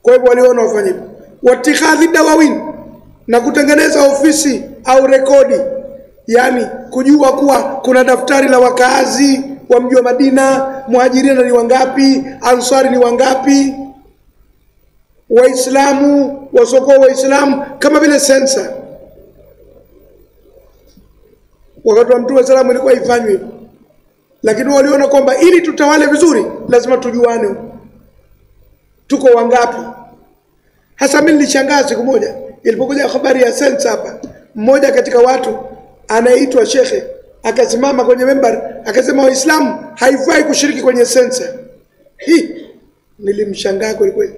Kwa hivyo waliona wafanye watikhadhi dawawin, na kutengeneza ofisi au rekodi, yani kujua kuwa kuna daftari la wakaazi wa mji wa Madina, muhajirina ni wangapi, ansari ni wangapi, waislamu, wasoko waislamu, kama vile sensa. Wakati wa Mtume salamu ilikuwa ifanywe, lakini waliona kwamba ili tutawale vizuri lazima tujuane tuko wangapi. Hasa mimi nilishangaa siku moja ilipokuja habari ya sensa hapa, mmoja katika watu anaitwa shekhe akasimama kwenye member akasema Waislamu haifai kushiriki kwenye sensa hii. Nilimshangaa kweli kweli.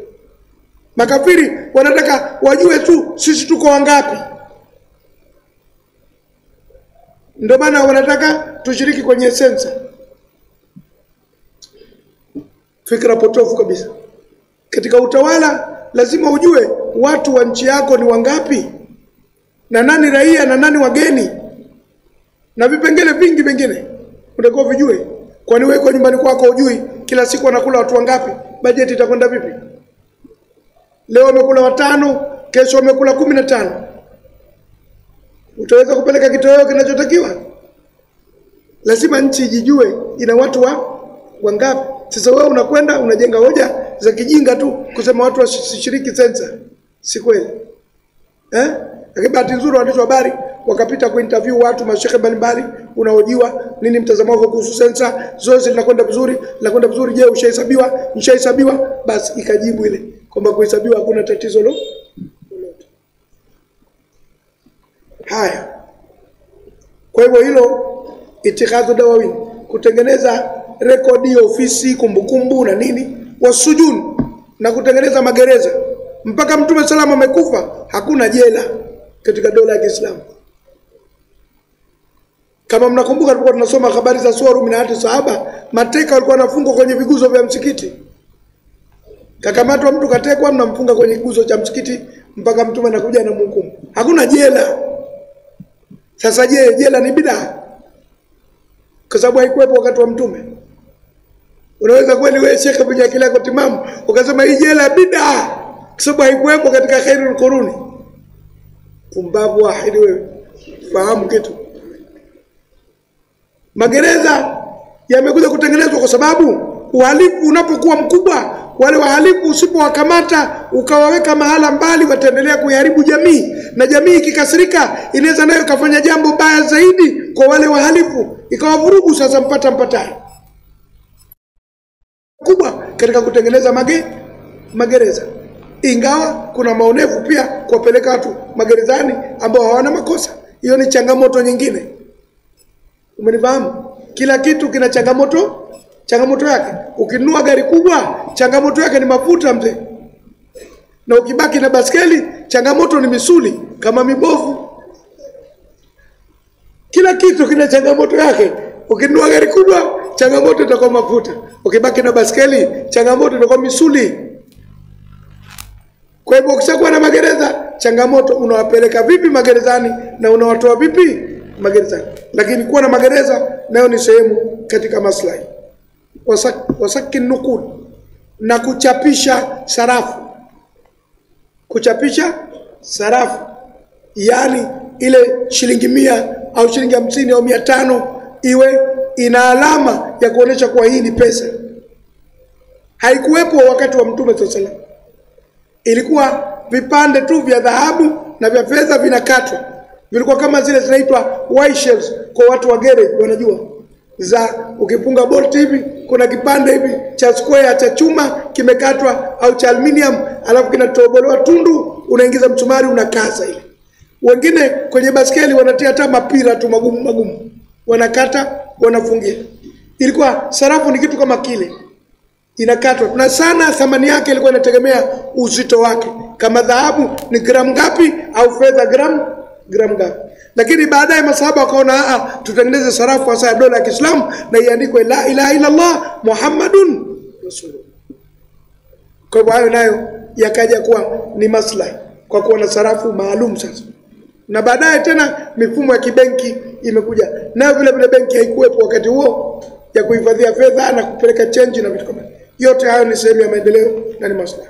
Makafiri wanataka wajue tu sisi tuko wangapi, ndio maana wanataka tushiriki kwenye sensa. Fikra potofu kabisa. Katika utawala lazima ujue watu wa nchi yako ni wangapi, na nani raia na nani wageni, na vipengele vingi vingine unataka vijue. Kwani wewe kwa nyumbani kwako hujui kila siku wanakula watu wangapi? Bajeti itakwenda vipi? Leo wamekula 5, kesho wamekula 15. Utaweza kupeleka kitoweo kinachotakiwa? Lazima nchi ijijue ina watu wangapi. Sasa wewe unakwenda unajenga hoja za kijinga tu kusema watu wasishiriki sensa. Si kweli. Lakini bahati nzuri waandishi wa habari wakapita kuinterview watu mashehe mbalimbali, unahojiwa nini mtazamo wako kuhusu sensa, zoezi linakwenda vizuri, je ushahesabiwa? Nishahesabiwa. Basi ikajibu ile kwamba kuhesabiwa hakuna tatizo lolote. Haya. Kwa hivyo hilo itikhadhu dawawin, kutengeneza rekodi ya ofisi, kumbukumbu na nini, wasujun, na kutengeneza magereza. Mpaka Mtume salama amekufa hakuna jela katika dola ya Kiislamu. Kama mnakumbuka tulikuwa tunasoma habari za Suwaru minahati sahaba, mateka walikuwa wanafungwa kwenye viguzo vya msikiti. Kakamatwa mtu katekwa, mnamfunga kwenye kiguzo cha msikiti mpaka Mtume anakuja na mhukumu. Hakuna jela. Sasa je, jela ni bid'a? Kwa sababu haikuwepo wakati wa Mtume. Unaweza kweli wewe shekhe bila akili yako timamu ukasema hii jela bid'a kwa sababu haikuwepo katika khairul quruni? Pumbavu wahidi wewe. Fahamu kitu. Magereza yamekuja kutengenezwa kwa sababu uhalifu unapokuwa mkubwa, wale wahalifu usipowakamata ukawaweka mahala mbali, wataendelea kuiharibu jamii, na jamii ikikasirika inaweza nayo kafanya jambo baya zaidi kwa wale wahalifu, ikawavurugu. Sasa mpataye kubwa katika kutengeneza magereza, ingawa kuna maonevu pia kuwapeleka watu magerezani ambao hawana makosa. Hiyo ni changamoto nyingine. Umenifahamu? Kila kitu kina changamoto yake. Ukinunua gari kubwa, changamoto yake ni mafuta mzee. Na ukibaki na baskeli, changamoto ni misuli kama mibovu. Kila kitu kina changamoto yake. Ukinunua gari kubwa, changamoto itakuwa mafuta. Ukibaki na baskeli, changamoto itakuwa misuli. Kwa hivyo ukishakuwa na magereza, changamoto unawapeleka vipi magerezani na unawatoa vipi magerezani. Lakini kuwa na magereza nayo ni sehemu katika maslahi. Wasakin nukud, na kuchapisha sarafu. Yani ile shilingi 100 au shilingi 50 au 500 iwe ina alama ya kuonesha kwa hii ni pesa. Haikuwepo wakati wa Mtume sallallahu. Ilikuwa vipande tu vya dhahabu na vya fedha vinakatwa. Vilikuwa kama zile zinaitwa Y-shells kwa watu wa garage wanajua. Ukifunga bolt hivi kuna kipande hivi cha square cha chuma kimekatwa au cha aluminium, alafu kinatobolewa tundu, unaingiza msumari unakaza ile. Wengine kwenye baskeli wanatia hata mapira tu magumu. Wanakata, wanafungia. Ilikuwa sarafu ni kitu kama kile. Inakatwa. Na sana thamani yake ilikuwa inategemea uzito wake. Kama dhahabu ni gramu ngapi au fedha gramu ngapi. Lakini baadaye masahaba wakaona tutengeneze sarafu hasa ya dola ya Kiislamu na iandikwe la ilaha illa Allah Muhammadun Rasulullah. Kwa hivyo hayo nayo yakaja kuwa ni maslahi kwa kuwa na sarafu maalum sasa. Na baadaye tena mifumo ya kibenki imekuja. Nayo vile vile benki haikuwepo wakati huo ya kuhifadhia fedha na kupeleka change na vitu kama. Yote hayo ni sehemu ya maendeleo na ni maslahi.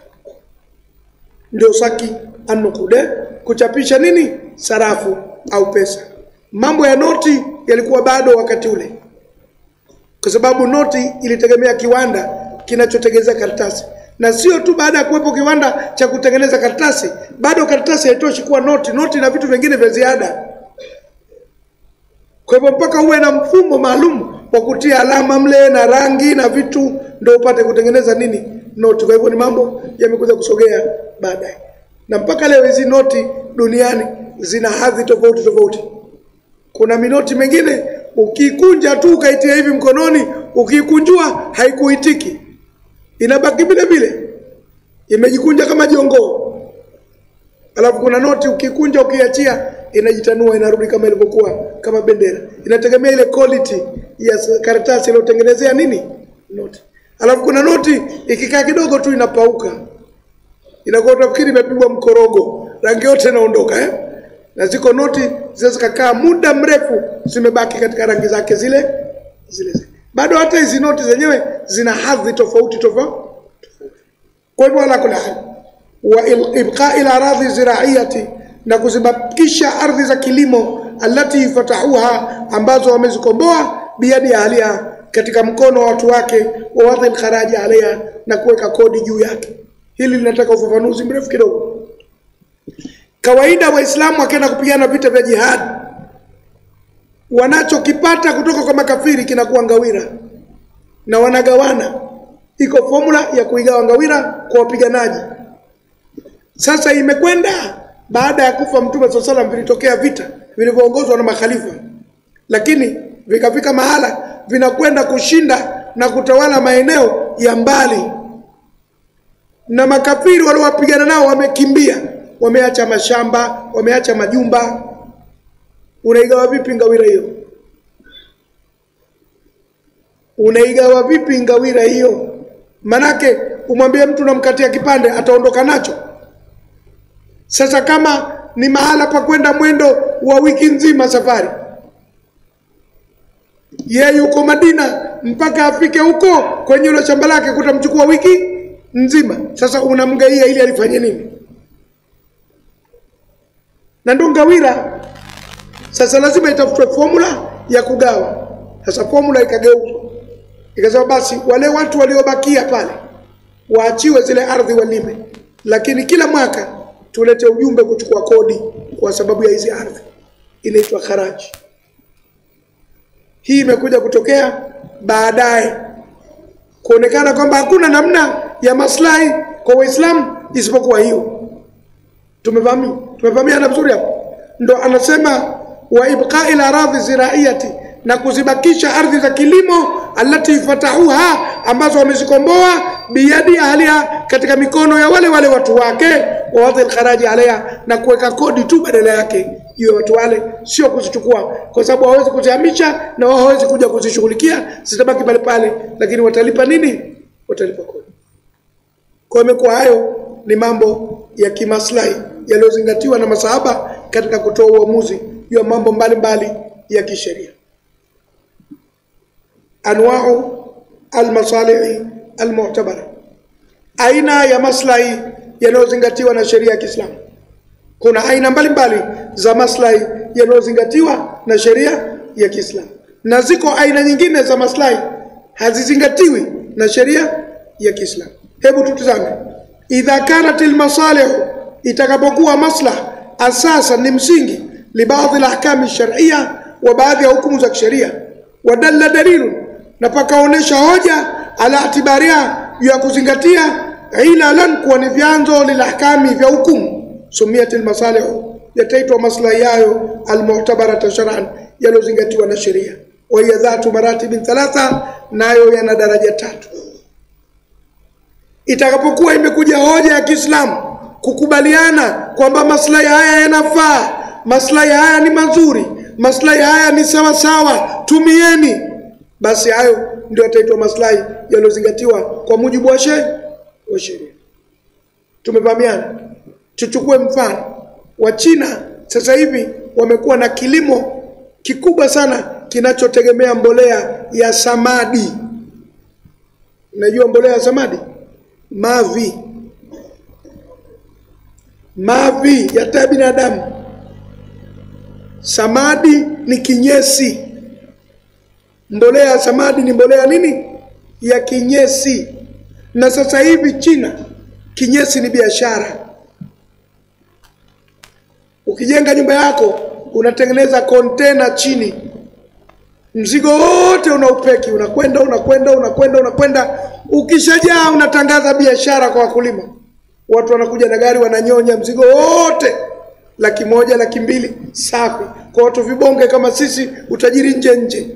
ndio saki an-nuqud, kuchapisha nini? Sarafu au pesa. Mambo ya noti yalikuwa bado wakati ule, kwa sababu noti ilitegemea kiwanda kinachotengeneza karatasi. Na sio tu baada ya kuwepo kiwanda cha kutengeneza karatasi, bado karatasi haitoshi kuwa noti. Noti na vitu vingine vya ziada. Kwa hivyo mpaka uwe na mfumo maalum wa kutia alama mle na rangi na vitu ndio upate kutengeneza nini? Noti. Kwa hivyo ni mambo yamekuja kusogea baadaye. Na mpaka leo hizi noti duniani zina hadhi tofauti tofauti. Kuna minoti mengine ukikunja tu ukaitia hivi mkononi, ukikunjua haikuitiki, inabaki vile vile imejikunja kama jongoo. Alafu kuna noti ukikunja ukiachia inajitanua, inarudi kama ilivyokuwa, kama bendera. Inategemea ile quality ya karatasi iliyotengenezea nini? Noti. Alafu kuna noti ikikaa kidogo tu inapauka, inakuwa utafikiri imepigwa mkorogo, rangi yote inaondoka Na ziko noti zikakaa muda mrefu zimebaki katika rangi zake zile. Bado hata hizi noti zenyewe zina hadhi tofauti. Kwa hivyo ala kula hali wa ibqa'i al-aradhi zira'iyati, na kuzibakisha ardhi za kilimo, allati fatahuha, ambazo wamezikomboa, biyadi ahliha, katika mkono wa watu wake, wa wadhi al-kharaji alayha, na kuweka kodi juu yake. Hili linataka ufafanuzi mrefu kidogo. Kawaida Waislamu wakienda kupigana vita vya jihad, wanachokipata kutoka kwa makafiri kinakuwa ngawira na wanagawana. Iko formula ya kuigawa ngawira kwa wapiganaji. Sasa imekwenda baada ya kufa Mtume sallallahu alaihi wasallam, vilitokea vita vilivyoongozwa na makhalifa, lakini vikafika mahala vinakwenda kushinda na kutawala maeneo ya mbali, na makafiri waliowapigana nao wamekimbia, wameacha mashamba, wameacha majumba. Unaigawa vipi ngawira hiyo? Unaigawa vipi ngawira hiyo? Manake umwambie mtu namkatia kipande ataondoka nacho. Sasa kama ni mahala pa kwenda mwendo wa wiki nzima safari, yeye yuko Madina mpaka afike huko kwenye ile shamba lake kutamchukua wiki nzima. Sasa unamgaia ili alifanye nini? Na ndo ngawira. Sasa lazima itafutwe formula ya kugawa. Sasa formula ikageuzwa, ikasema basi wale watu waliobakia pale waachiwe zile ardhi walime, lakini kila mwaka tulete ujumbe kuchukua kodi kwa sababu ya hizi ardhi. Inaitwa kharaji. Hii imekuja kutokea baadaye kuonekana kwamba hakuna namna ya maslahi kwa Waislamu isipokuwa hiyo. Tumevamia na vizuri hapo. Ndo anasema wa ibqa'i al-aradhi zira'iyati, na kuzibakisha ardhi za kilimo, allati fatahuha, ambazo wamezikomboa, biyadi ahliha, katika mikono ya wale watu wake, wa wadhi al-kharaji alayha, na kuweka kodi tu badala yake hiyo watu wale, sio kuzichukua, kwa sababu hawezi kuzihamisha na hawezi kuja kuzishughulikia, zitabaki pale pale, lakini watalipa nini? Watalipa kodi. Kwa imekuwa hayo ni mambo ya kimaslahi yaliyozingatiwa na masahaba katika kutoa uamuzi ya mambo mbalimbali ya kisheria. Anwa'u al-masalih al-mu'tabara, aina ya maslahi yanayozingatiwa na sheria ya Kiislamu. Kuna aina mbalimbali za maslahi yanayozingatiwa na sheria ya Kiislamu, na ziko aina nyingine za maslahi hazizingatiwi na sheria ya Kiislamu. Hebu tutazame. Idha kanat al-masalih, itakapokuwa maslah asasa ni msingi, li baadhi al-ahkam ash-shar'iyya, wa baadhi ya hukumu za kisheria, wadalla dalilu, na pakaonesha hoja ala itibaria ya kuzingatia, ila lan kuwa ni vyanzo lilahkami vya hukumu, sumiyat al-masalih, yataitwa maslahi yayo al-mu'tabara shar'an, yalozingatiwa na sheria. Wa hiya dhatu maratib thalatha, nayo yana daraja tatu. Itakapokuwa imekuja hoja ya Kiislamu kukubaliana kwamba maslahi haya yanafaa, maslahi haya ni mazuri, maslahi haya ni sawa sawa, tumieni, basi hayo ndio yataitwa maslahi yalozingatiwa kwa mujibu wa sheria. Tumevamiana. Tuchukue mfano wa China. Sasa hivi wamekuwa na kilimo kikubwa sana kinachotegemea mbolea ya samadi. Unajua mbolea ya samadi? Mavi. mavi ya binadamu. Samadi ni kinyesi. Mbolea ya samadi ni mbolea nini? Ya kinyesi. Na sasa hivi China kinyesi ni biashara. Ukijenga nyumba yako unatengeneza container chini, mzigo wote unaupeki, unakwenda, ukishajaa unatangaza biashara kwa wakulima. Watu wanakuja na gari wananyonya mzigo wote, 100,000, 200,000, safi. Kwa watu vibonge kama sisi, utajiri nje.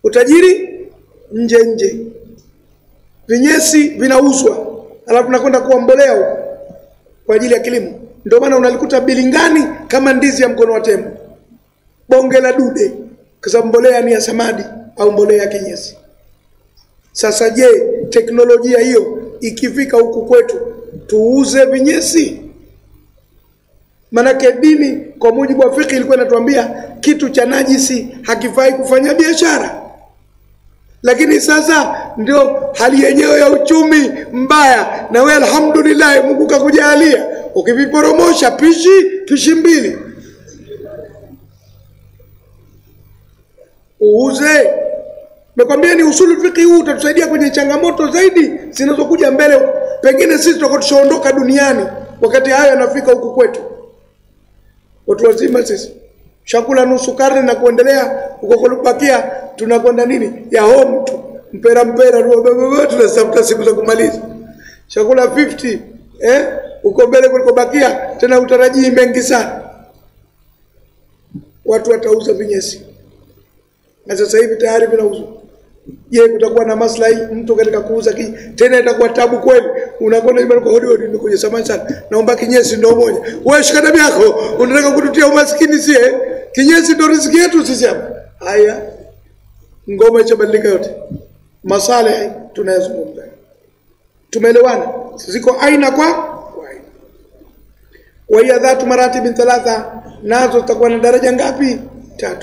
Utajiri nje. Vinyesi vinauzwa, alafu nakwenda kuwa mbolea kwa ajili ya kilimo. Ndio maana unalikuta bilingani kama ndizi ya mkono wa tembo, bonge la dude, kwa sababu mbolea ni ya samadi au mbolea ya kinyesi. Sasa je, teknolojia hiyo ikifika huku kwetu tuuze vinyesi? Manake dini kwa mujibu wa fiqh ilikuwa inatuambia kitu cha najisi hakifai kufanya biashara. Lakini sasa ndio hali yenyewe ya uchumi mbaya, na wewe alhamdulillah Mungu kakujalia, ukiviporomosha pishi mbili uuze. Nimekwambia ni usulu fiqh huu utatusaidia kwenye changamoto zaidi zinazokuja mbele. Pengine sisi tutakuwa tushaondoka duniani wakati haya yanafika huku kwetu. Watu wazima sisi chakula nusu karne na kuendelea, uko kubakia tunakwenda nini ya home tu, mpera tunasafuta siku za kumaliza chakula 50 uko mbele kuliko bakia tena, utarajii mengi sana. Watu watauza vinyesi na sasa hivi tayari vinauzwa. Je, kutakuwa na maslahi mtu katika kuuza tena? Itakuwa tabu kweli. Unakwenda nyumbani kwa hodi nikuja, samahani sana, naomba kinyesi ndio moja. Wewe shika damu yako, unataka kututia umaskini si kinyesi ndio riziki yetu sisi hapa. Haya, ngoma itabadilika yote. Maslahi tunayazungumza. Tumeelewana? Ziko aina kwa aina. Wa hiya dhatu maratib thalatha, nazo zitakuwa na daraja ngapi? 3.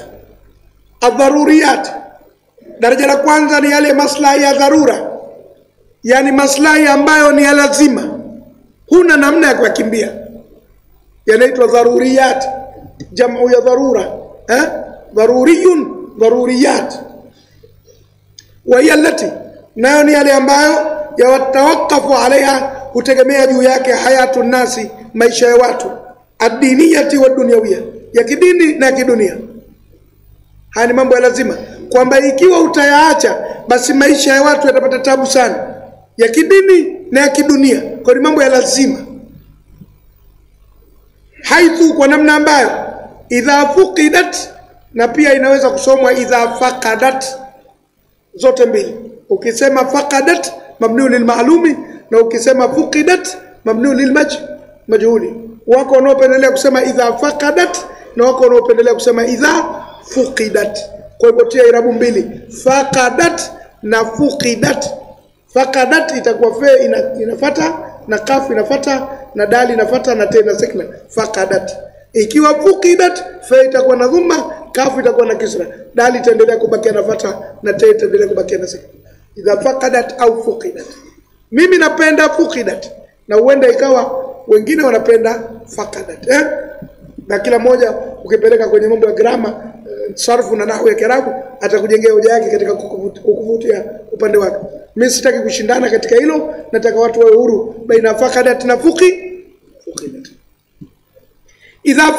Adharuriyat, daraja la kwanza ni yale maslahi ya dharura, yani maslahi ambayo ni ya lazima, huna namna ya kukimbia, yanaitwa dharuriyat. Jamu ya dharura, dharuriyun, dharuriyat. Wa hiya allati, nayo ni yale ambayo yatawakafu alaiha, kutegemea juu yake hayatu nasi, maisha ya watu, ad-diniyati wa dunyawiyya, ya kidini na kidunia. Haya ni mambo ya lazima, kwamba ikiwa utayaacha basi maisha ya watu yatapata tabu sana, ya kidini na ya kidunia. Kwa ni mambo ya lazima. Haithu, kwa namna ambayo idha fuqidat, na pia inaweza kusomwa idha faqadat, zote mbili. Ukisema faqadat mabniu lilmaalumi, na ukisema fuqidat mabniu lilmajhuli. Wako wanaopendelea kusema idha faqadat na wako wanaopendelea kusema idha fuqidat. Kwa hivyo tia irabu mbili, faqadat na fuqidat. Faqadat itakuwa fe inafuata na kaf inafuata na dali inafuata na tena sakna, faqadat. Ikiwa fuqidat, fe itakuwa na dhamma, kaf itakuwa na kisra, dali itaendelea kubakia na fuata na tena itaendelea kubakia na sakna. Idha faqadat au fuqidat. Mimi napenda fuqidat, na huenda ikawa wengine wanapenda faqadat. Na kila mmoja ukipeleka kwenye mambo ya grama, sarfu na nahwu ya Kiarabu, atakujengea hoja yake katika kukuvutia upande wake. Mimi sitaki kushindana katika hilo, nataka watu wawe huru baina faqadat na fuqidat. Idha